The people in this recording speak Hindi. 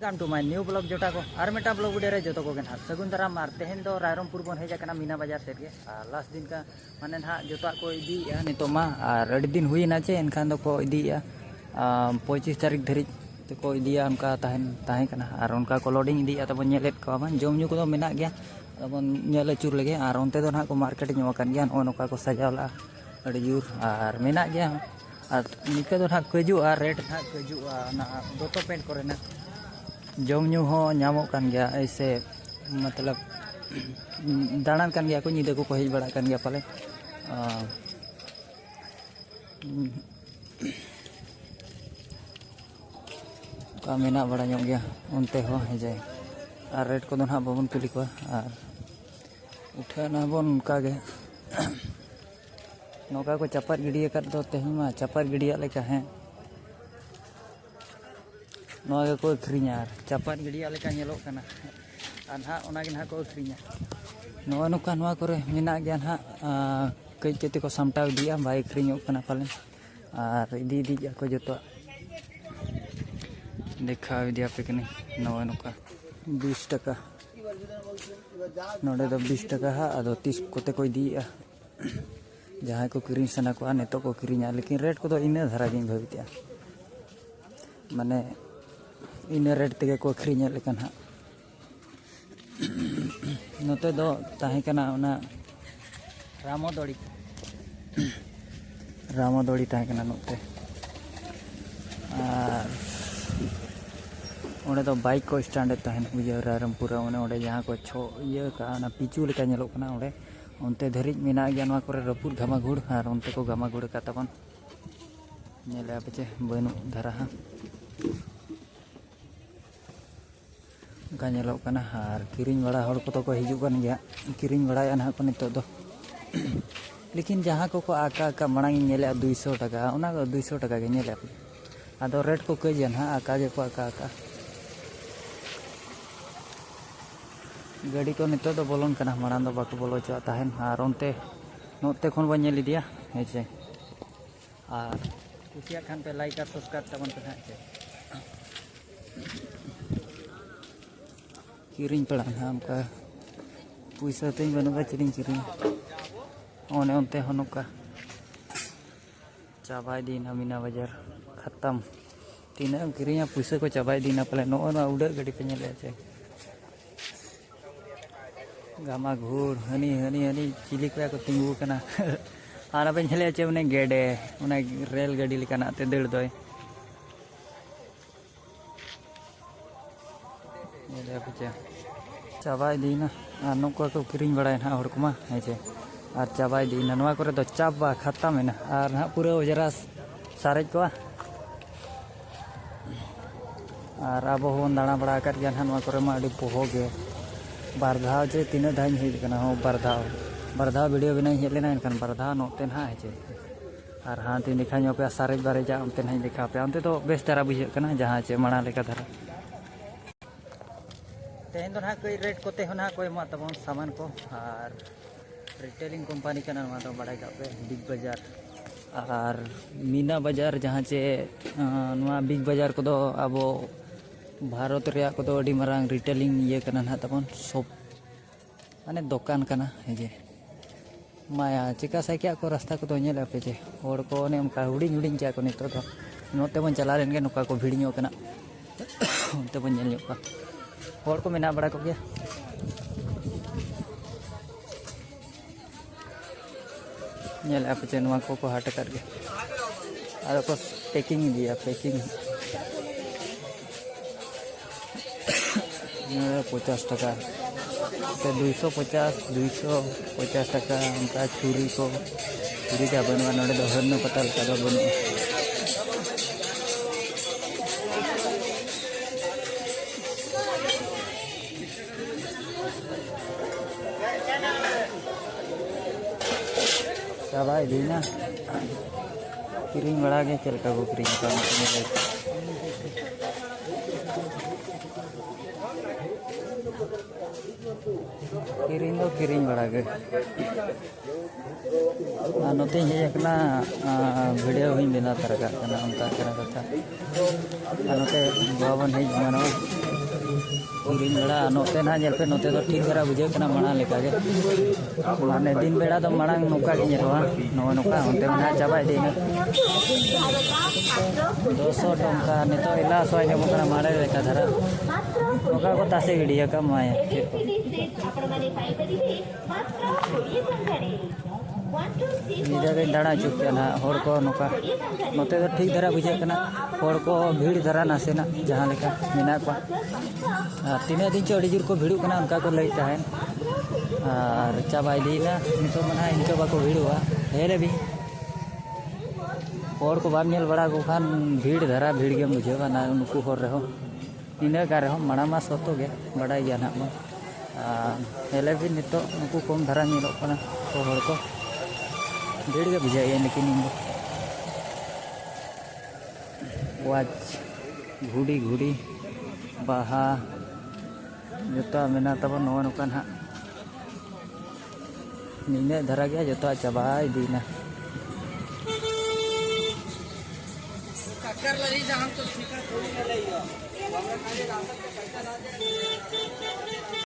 welcome to my new blog जोटा को और मेटा ब्लॉग वीडियो रे जो को ना सगुन दाराम और तेहन दो रायरमपुर बन हेजा मीना बाजार सेट के लास्ट दिन का माने ना जो को इदी नितो मा और अड़ी दिन हुई ना चे एनखान दो को इदी 25 तारीख धरी तो को इदी उनका ताहें कना और उनका को लोडिंग इदी तब नेलेत को बन जम न्यू को मेना गया तब नेल अचुर लगे और उनते दो ना को मार्केट ᱧᱚᱠᱟᱱ गया नोका को सजावला अड़ी जोर और मेना गया और निका दो ना कजू और रेट ना कजू ना दोतो पेंट करे ना जम न्यू हो नामो कान गया ऐसे मतलब दाड़ान कान गया को नींद को हज बड़ा कान गया पाले का मेना बड़ा ᱧᱚᱜ गया उनते हो हेजे और रेट को ना बाबन कुली को और उठाना बन उनका गे नौका को चपार गिडिया कर दो तेही मा चपार गिडिया लेका है नौका को अखरीना चपार गिडिया लेका नेलो कना और ना ओना गे ना को अखरीना नौका नुका नौका करे मेना गया ना कई केते को सामटाव दिया बाय अखरीनो कना पाले और इदी इदी को जतो देखा दिया पे कनी नौका नुका 20 टका नोडे दो 20 टका हा अदो 30 कोते को दिया जहाँ को किरीन सना को नेतो को किरीना लेकिन रेट को इना धारा गिन भाविता माने इना रेट तेगे को अखरीना लेकिन हाँ नोते दो ताहे कना उना रामोदोड़ी ताहे कना नोते और तो बाइक को स्टैंड तहन बुझे रायरमपुर ओने जहाँ को छो ये का पिचू लेका नेलो कना ओडे उनते धरिज मेना गया नवा करे रपुर घामाघुड़ और उनते को घामाघुड़ का तबन नेले आपचे बनु धारा हा का नेलो कना और किरिंग बड़ा हड़ को तो को हिजु कन गया किरिंग बड़ा ना को नितो दो लेकिन जहाँ को आका मांग नेले 200 टका ओना 200 टका के नेले आदो रेट को कजन हा आका जे को आका गाड़ी को नितो दो बोलन कना मारान दो बाको बोलो चा ताहेन और उनते नोते खन बन नेल दिया हेचे और कुसिया खान पे लाइक और सब्सक्राइब तबन पे हेचे किरिंग पड़ा हम का पैसा ते बनुगा चिरिंग किरिंग ओने उनते हनुका चाबाई दीना मीना बाजार खत्म तीना किरिंग पैसा को चाबाई दीना पले नो उड़ा गाड़ी पे नेले चे गामा घूर हनी हनी हनी चिली को तिंगू कना और अब हेले चे उन्हें गेडे उन्हें रेल गाड़ी लेकाना ते दड़ दो चाबाई दीना और नुका को किरिंग बड़ा ना हड़ कुमा हेचे और चाबाई दीना नवा करे तो चाबा खत्म है ना और ना पूरा जरा सारेज को और अब होन दाणा बड़ा कर गया ना नवा करे मा अड़ी पोहो गे बारधाव जे तीन धाई हेजना हो बारधाव वीडियो बना हेलेना इनखान बारधाव नोते ना हेचे और हाँ तीन देखा पे सारेज बारेजा उनते ना देखा पे उनते तो बेस धारा बुझे कना जहाँ चे माणा लेका धारा तेहन दो ना कई रेट कोते हो ना कोई मा तबन सामान को और रिटेलिंग कंपनी कना मा तो बड़ा पे बिग बाजार और मीना बाजार जहाँ चे बिग बाजार को अब भारत रे को अड़ी मारांग रिटेलिंग ये कना ना तबन सब माने दुकान कना हेजे माया चिका साइकिया को रास्ता को नेले पे जे और को ने उनका हुडिंग हुडिंग क्या को नितो तो नोते बन चला लेन के नुका को भिड़ियो कना उनते बन नेल का और को मेना बड़ा को गया नेल पे जे नुआ को हाट कर के और को पैकिंग दिया पैकिंग 50 टका 250 टका उनका छुरी का बनवा नोड़े दो हरनो पता लगा दो बनु चाबाई दीना किरिंग बड़ा के चल का किरिंग का किरिंग बड़ा के नोते हेजना वीडियो हुई बिना तरका उनका कथा नोते बाबन हेज मानो किरिंग बेड़ा नोते ना जेल पे नोते तो ठीक धरा बुझे कना माना लेका गे माने दिन बेड़ा तो मांग नोका गे ñeloa नवा नोका होते मना चाबा देना 200 टका नितो इला सोय के मकना मारे लेका धरा नोका को तासे गिडिया का माया निदा दाड़ा चुकिया हर को नोका नोते तो ठीक धरा बुझे कना हर को भीड़ धरा नासेना जहाँ लेका मेना को तीन दिन चो जोर को भीड़ कना उनका को लई तहन और चाबा दीना नितो मना इनका बाको भीड़वा हेले भी हर को बाम नेल बड़ा को खान भीड़ धरा भीड़ के बुझेवा ना उनको हर रहो इना का रहो माना मा सतो गे बड़ा गया ना हेले भी नितो उनको कम धरा नेलो कना तो हर को भीड़ के बुझे लेकिन वाच घुड़ी घुड़ी बाहा जो मेना तब नवा नौका ना नीने धरा गया जो चाबा दीना